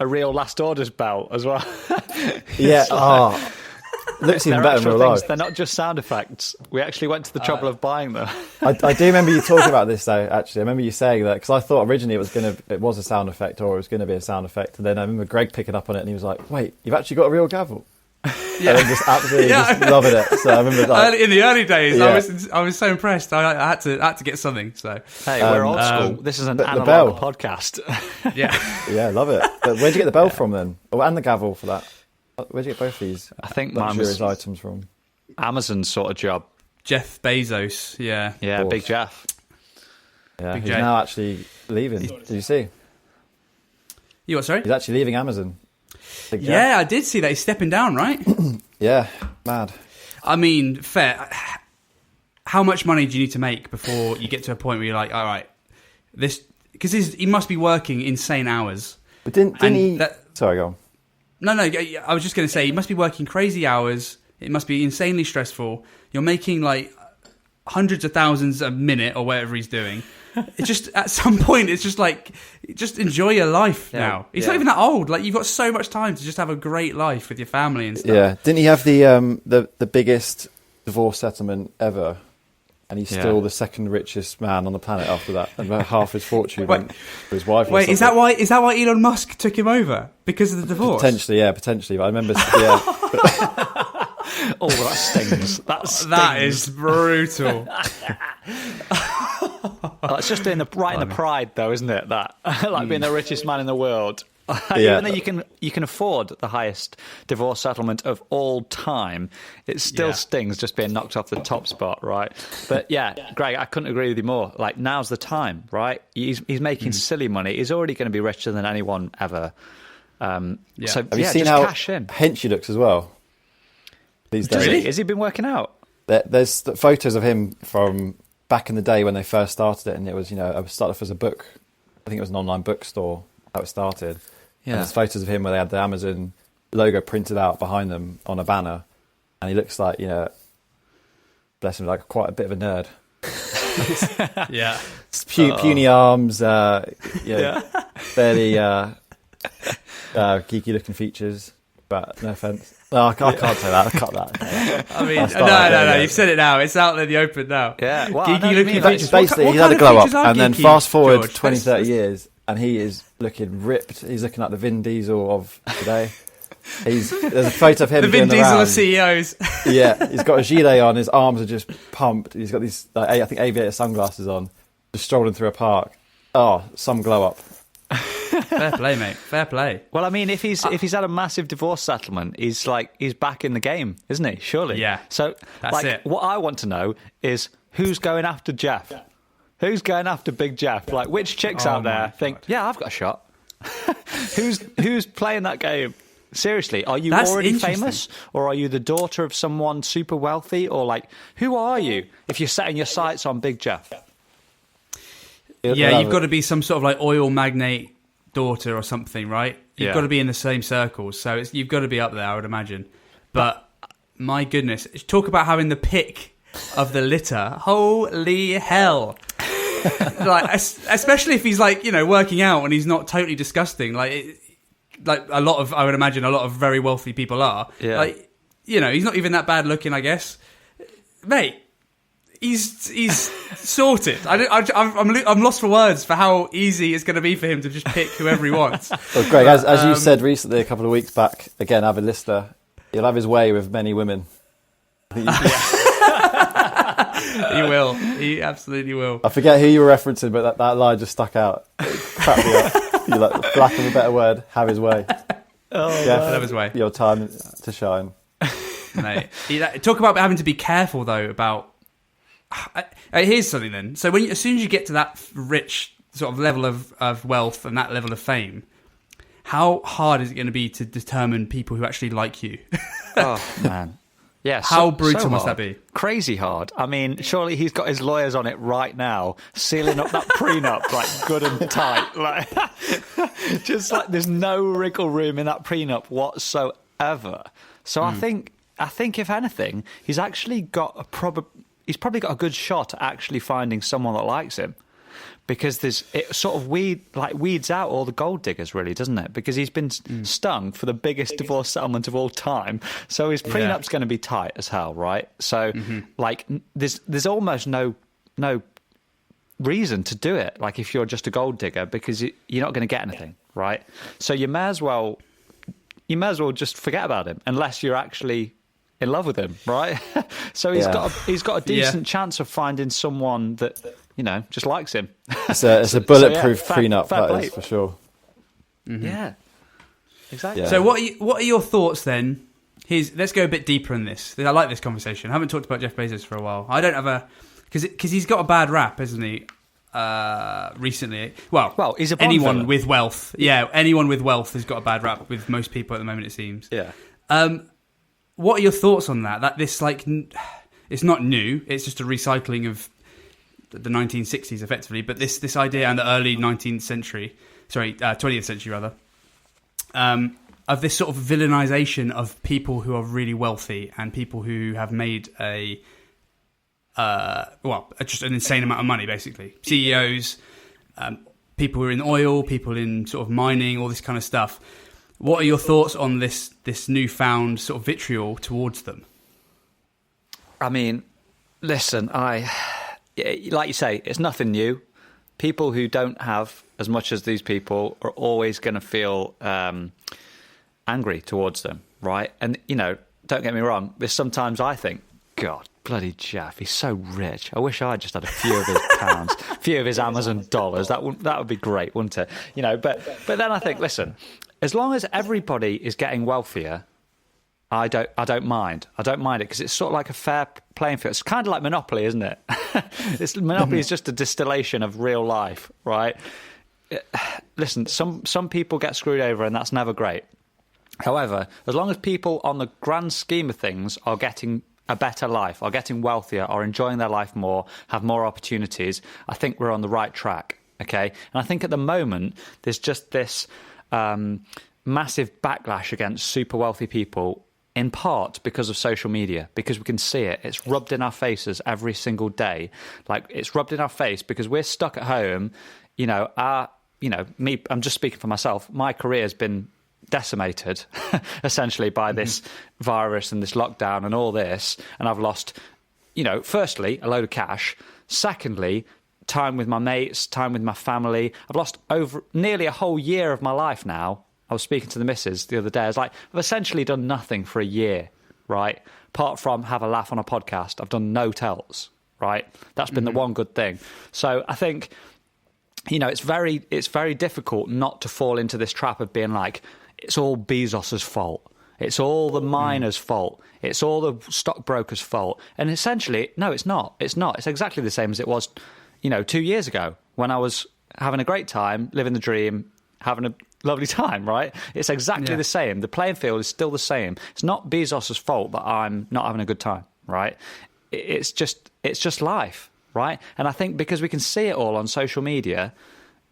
a real Last Orders bell as well. Yeah. Looks even better in real life. They're not just sound effects. We actually went to the trouble of buying them. I do remember you talking about this though. Actually, I remember you saying that because I thought originally it was a sound effect or it was going to be a sound effect, and then I remember Greg picking up on it and he was like, "Wait, you've actually got a real gavel?" Yeah, and then just absolutely just loving it. So I remember in the early days, I was so impressed. I had to get something. So hey, we're old school. This is an analog podcast. Yeah, love it. But where'd you get the bell from then? Oh, and the gavel for that. Where'd you get both these? I think mine was items from Amazon sort of job. Jeff Bezos. Yeah, Big Jeff. Yeah, Big he's J. now actually leaving. Did you see? You what? Sorry. He's actually leaving Amazon. Yeah, I did see that. He's stepping down, right? Yeah, mad. I mean, fair. How much money do you need to make before you get to a point where you're like, all right, this... Because he must be working insane hours. But didn't he... Sorry, go on. No, I was just going to say, he must be working crazy hours. It must be insanely stressful. You're making like hundreds of thousands a minute or whatever he's doing. It's just, at some point, it's just like, just enjoy your life now. He's not even that old. Like, you've got so much time to just have a great life with your family and stuff. Yeah. Didn't he have the biggest divorce settlement ever? And he's still the second richest man on the planet after that. And about half his fortune went for his wife. Wait, is that why Elon Musk took him over? Because of the divorce? Potentially. But I remember, Oh, that stings. That is brutal. It's just in the pride, though, isn't it? That like being the richest man in the world. Even though you can afford the highest divorce settlement of all time, it still stings just being knocked off the top spot, right? But Greg, I couldn't agree with you more. Like, now's the time, right? He's making silly money. He's already going to be richer than anyone ever. So have you seen just how cash in. hench he looks as well? These days, really? Has he been working out? There's photos of him from back in the day when they first started it, and it was it started off as a book. I think it was an online bookstore how it started. Yeah. And there's photos of him where they had the Amazon logo printed out behind them on a banner, and he looks like bless him, like quite a bit of a nerd. Yeah, puny arms, fairly geeky looking features. But no offense. No, I can't say that. I cut that. I mean, no. You've said it now. It's out in the open now. Yeah. Well, geeky looking features. Basically, he's had a glow up, and then fast forward 20, 30 years, and he is looking ripped. He's looking like the Vin Diesel of today. There's a photo of him. The Vin Diesel of CEOs. Yeah, he's got a gilet on. His arms are just pumped. He's got these, I think, aviator sunglasses on, just strolling through a park. Oh, some glow up. Fair play, mate. Fair play. Well, I mean, if he's had a massive divorce settlement, he's back in the game, isn't he? Surely. Yeah. So that's it. What I want to know is who's going after Jeff? Who's going after Big Jeff? Like, which chicks out there think, yeah, I've got a shot? Who's playing that game? Seriously, are you already famous, or are you the daughter of someone super wealthy, or like, who are you if you're setting your sights on Big Jeff? Yeah, you've got to be some sort of like oil magnate daughter or something, right? You've got to be in the same circles, so you've got to be up there, I would imagine. But my goodness, talk about having the pick of the litter. Holy hell! Like, especially if he's like working out and he's not totally disgusting. Like I would imagine a lot of very wealthy people are. Yeah. Like he's not even that bad looking, I guess, mate. He's sorted. I'm lost for words for how easy it's going to be for him to just pick whoever he wants. Well, Greg, as you said recently a couple of weeks back, again, avid listener, he'll have his way with many women. He will. He absolutely will. I forget who you were referencing, but that line just stuck out. It cracked me up. You like, for lack of a better word, have his way. Have his way. Your time to shine. Mate, talk about having to be careful though about. Here's something then. So as soon as you get to that rich sort of level of wealth and that level of fame, how hard is it going to be to determine people who actually like you? Oh man, yeah. How brutal must that be? Crazy hard. I mean, surely he's got his lawyers on it right now, sealing up that prenup like good and tight. Like, just like there's no wriggle room in that prenup whatsoever. So I think if anything, he's actually got he's probably got a good shot at actually finding someone that likes him. because it sort of weeds out all the gold diggers, really, doesn't it? Because he's been stung for the biggest divorce settlement of all time, so his prenup's going to be tight as hell, right? So like there's almost no reason to do it, like if you're just a gold digger, because you're not going to get anything, right? So you may as well just forget about him, unless you're actually in love with him, right? So he's got a decent chance of finding someone that just likes him. It's a bulletproof prenup, that is for sure. Yeah, exactly. Yeah. So what are your thoughts then? Let's go a bit deeper in this. I like this conversation. I haven't talked about Jeff Bezos for a while. I don't have because he's got a bad rap, hasn't he? Recently, well, he's anyone villain. With wealth. Yeah, anyone with wealth has got a bad rap with most people at the moment, it seems. Yeah. What are your thoughts on that? That this it's not new. It's just a recycling of the 1960s, effectively. But this idea in the early 20th century rather, of this sort of villainization of people who are really wealthy and people who have made just an insane amount of money, basically. CEOs, people who are in oil, people in sort of mining, all this kind of stuff. What are your thoughts on this newfound sort of vitriol towards them? I mean, listen, like you say, it's nothing new. People who don't have as much as these people are always going to feel angry towards them, right? And, don't get me wrong, there's sometimes I think, God, bloody Jeff, he's so rich. I wish I just had a few of his pounds, a few of his Amazon dollars. That would be great, wouldn't it? But then I think, listen, as long as everybody is getting wealthier, I don't mind. I don't mind it, because it's sort of like a fair playing field. It's kind of like Monopoly, isn't it? Monopoly is just a distillation of real life, right? Listen, some people get screwed over, and that's never great. However, as long as people on the grand scheme of things are getting a better life, are getting wealthier, are enjoying their life more, have more opportunities, I think we're on the right track, okay? And I think at the moment, there's just this massive backlash against super wealthy people, in part because of social media, because we can see it. It's rubbed in our faces every single day. Like, it's rubbed in our face because we're stuck at home. Me, I'm just speaking for myself. My career has been decimated essentially by this virus and this lockdown and all this, and I've lost firstly a load of cash, secondly time with my mates, time with my family. I've lost over nearly a whole year of my life now. I was speaking to the missus the other day. I was like, I've essentially done nothing for a year, right? Apart from have a laugh on a podcast, I've done no else, right? That's been the one good thing. So I think it's very difficult not to fall into this trap of being like, it's all Bezos's fault. It's all the miners' fault. It's all the stockbrokers' fault. And essentially, no, it's not. It's not. It's exactly the same as it was, 2 years ago when I was having a great time, living the dream, having a lovely time, right? It's exactly the same. The playing field is still the same. It's not Bezos's fault that I'm not having a good time, right? It's just life, right? And I think because we can see it all on social media,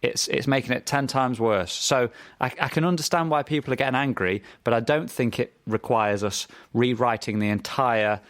it's making it 10 times worse. So I can understand why people are getting angry, but I don't think it requires us rewriting the entire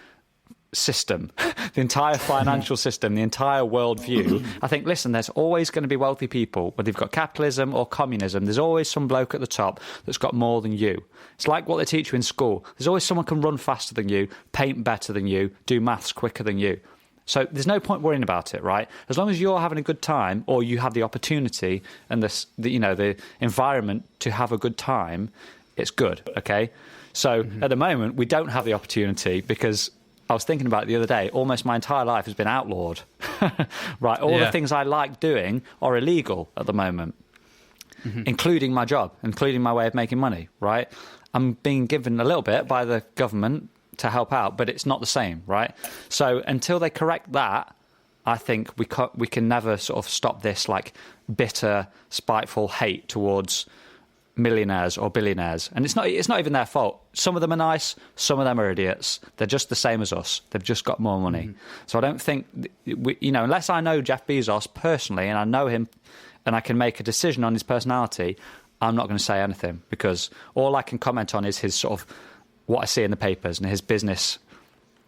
system, the entire financial system, the entire worldview. I think, listen, there's always going to be wealthy people, whether you've got capitalism or communism. There's always some bloke at the top that's got more than you. It's like what they teach you in school. There's always someone can run faster than you, paint better than you, do maths quicker than you. So there's no point worrying about it, right? As long as you're having a good time, or you have the opportunity and the environment to have a good time, it's good, okay? So at the moment, we don't have the opportunity because I was thinking about it the other day. Almost my entire life has been outlawed, right? All the things I like doing are illegal at the moment, including my job, including my way of making money, right? I'm being given a little bit by the government to help out, but it's not the same, right? So until they correct that, I think we can never sort of stop this like bitter, spiteful hate towards millionaires or billionaires. And it's not even their fault. Some of them are nice, some of them are idiots. They're just the same as us. They've just got more money. So I don't think unless I know Jeff Bezos personally and I know him and I can make a decision on his personality, I'm not going to say anything, because all I can comment on is his sort of what I see in the papers and his business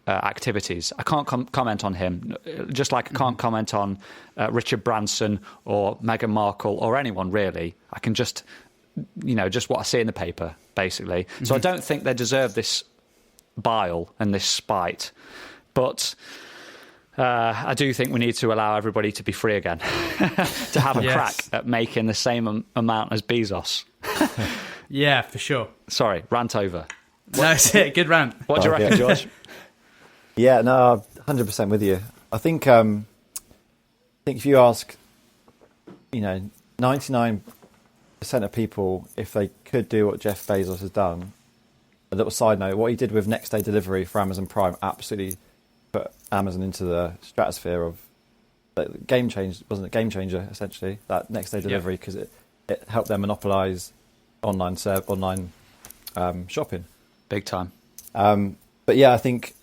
activities. I can't comment on him, just like I can't comment on Richard Branson or Meghan Markle or anyone really. I can just what I see in the paper, basically. So I don't think they deserve this bile and this spite, but I do think we need to allow everybody to be free again, to have a crack at making the same amount as Bezos. Yeah, for sure. Sorry, rant over. That's it. Good rant. What do you reckon, George? Yeah, no, 100% with you. I think if you ask, 99% of people, if they could do what Jeff Bezos has done, a little side note, what he did with next day delivery for Amazon Prime absolutely put Amazon into the stratosphere of game changer, essentially, that next day delivery, because it helped them monopolise online shopping. Big time. But yeah, I think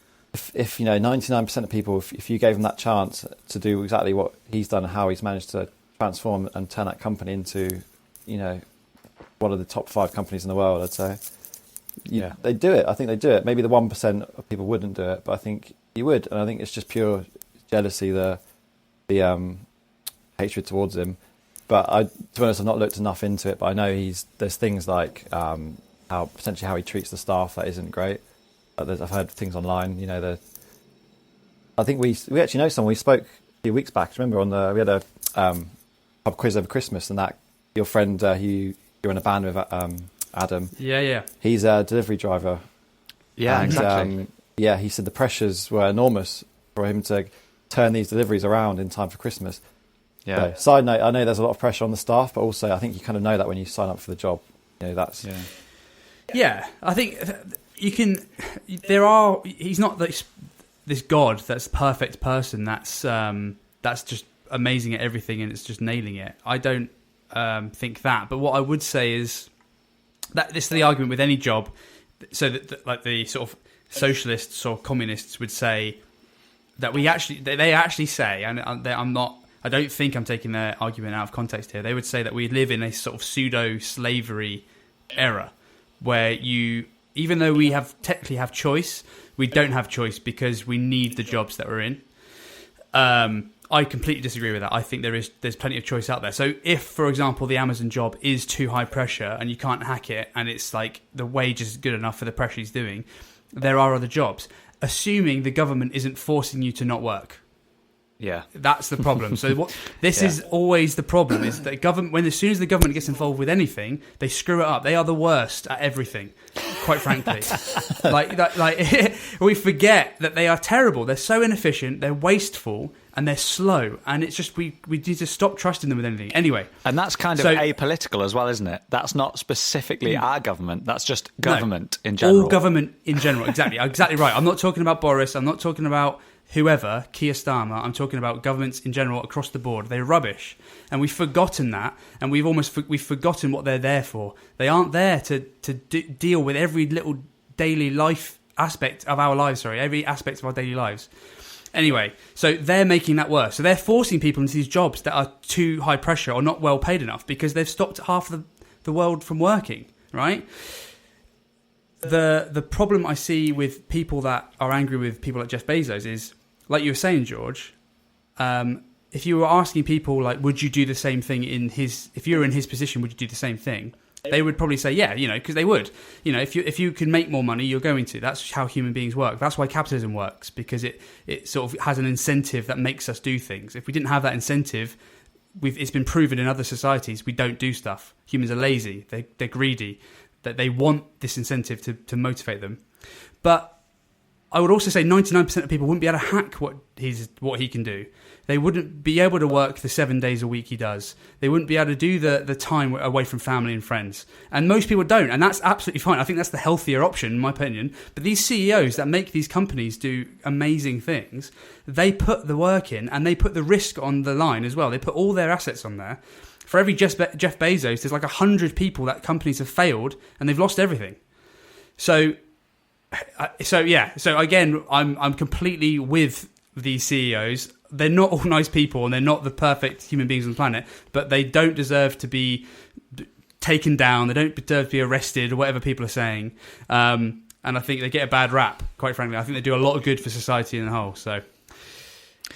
if 99% of people, if you gave them that chance to do exactly what he's done and how he's managed to transform and turn that company into, one of the top 5 companies in the world, I'd say. They do it. I think they do it. Maybe the 1% of people wouldn't do it, but I think you would. And I think it's just pure jealousy, the hatred towards him. But to be honest, I've not looked enough into it, but I know there's things like how he treats the staff that isn't great. I've heard things online, I think we actually know someone. We spoke a few weeks back. Remember we had a pub quiz over Christmas, and that your friend who you're in a band with, Adam. Yeah. He's a delivery driver. Yeah, and, exactly. He said the pressures were enormous for him to turn these deliveries around in time for Christmas. Yeah. So, side note, I know there's a lot of pressure on the staff, but also I think you kind of know that when you sign up for the job. That's... Yeah, I think you can... He's not this god that's the perfect person that's just amazing at everything and it's just nailing it. I don't think that. But what I would say is that this is the argument with any job. So that like the sort of socialists or communists would say that they actually say, and I don't think I'm taking their argument out of context here. They would say that we live in a sort of pseudo-slavery era where even though we technically have choice, we don't have choice because we need the jobs that we're in. I completely disagree with that. I think there's plenty of choice out there. So if, for example, the Amazon job is too high pressure and you can't hack it and it's like the wage is good enough for the pressure he's doing, there are other jobs. Assuming the government isn't forcing you to not work. Yeah, that's the problem. So is always the problem is that government. As soon as the government gets involved with anything, they screw it up. They are the worst at everything, quite frankly. We forget that they are terrible. They're so inefficient. They're wasteful and they're slow. And it's just we need to stop trusting them with anything. Anyway, and that's kind of apolitical as well, isn't it? That's not specifically our government. That's just government in general. All government in general. Exactly right. I'm not talking about Boris. I'm not talking about whoever, Keir Starmer. I'm talking about governments in general across the board. They're rubbish. And we've forgotten that, and we've forgotten what they're there for. They aren't there to deal with every little daily life aspect of our lives, every aspect of our daily lives. Anyway, so they're making that worse. So they're forcing people into these jobs that are too high pressure or not well paid enough because they've stopped half the world from working, right? The problem I see with people that are angry with people like Jeff Bezos is, like you were saying, George, if you were asking people, like, would you do the same thing if you were in his position, would you do the same thing? They would probably say, yeah, because they would. If you can make more money, you're going to. That's how human beings work. That's why capitalism works, because it sort of has an incentive that makes us do things. If we didn't have that incentive, it's been proven in other societies, we don't do stuff. Humans are lazy. They're greedy. That they want this incentive to motivate them. But I would also say 99% of people wouldn't be able to hack what he can do. They wouldn't be able to work the 7 days a week he does. They wouldn't be able to do the time away from family and friends. And most people don't, and that's absolutely fine. I think that's the healthier option, in my opinion. But these CEOs that make these companies do amazing things, they put the work in and they put the risk on the line as well. They put all their assets on there. For every Jeff Bezos, there's like 100 people that companies have failed and they've lost everything. So again, I'm completely with these CEOs. They're not all nice people and they're not the perfect human beings on the planet, but they don't deserve to be taken down. They don't deserve to be arrested or whatever people are saying. and I think they get a bad rap, quite frankly. I think they do a lot of good for society in the whole, so,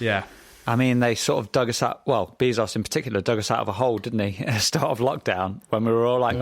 yeah. I mean, they sort of dug us out, well, Bezos in particular dug us out of a hole, didn't he, at the start of lockdown, when we were all like,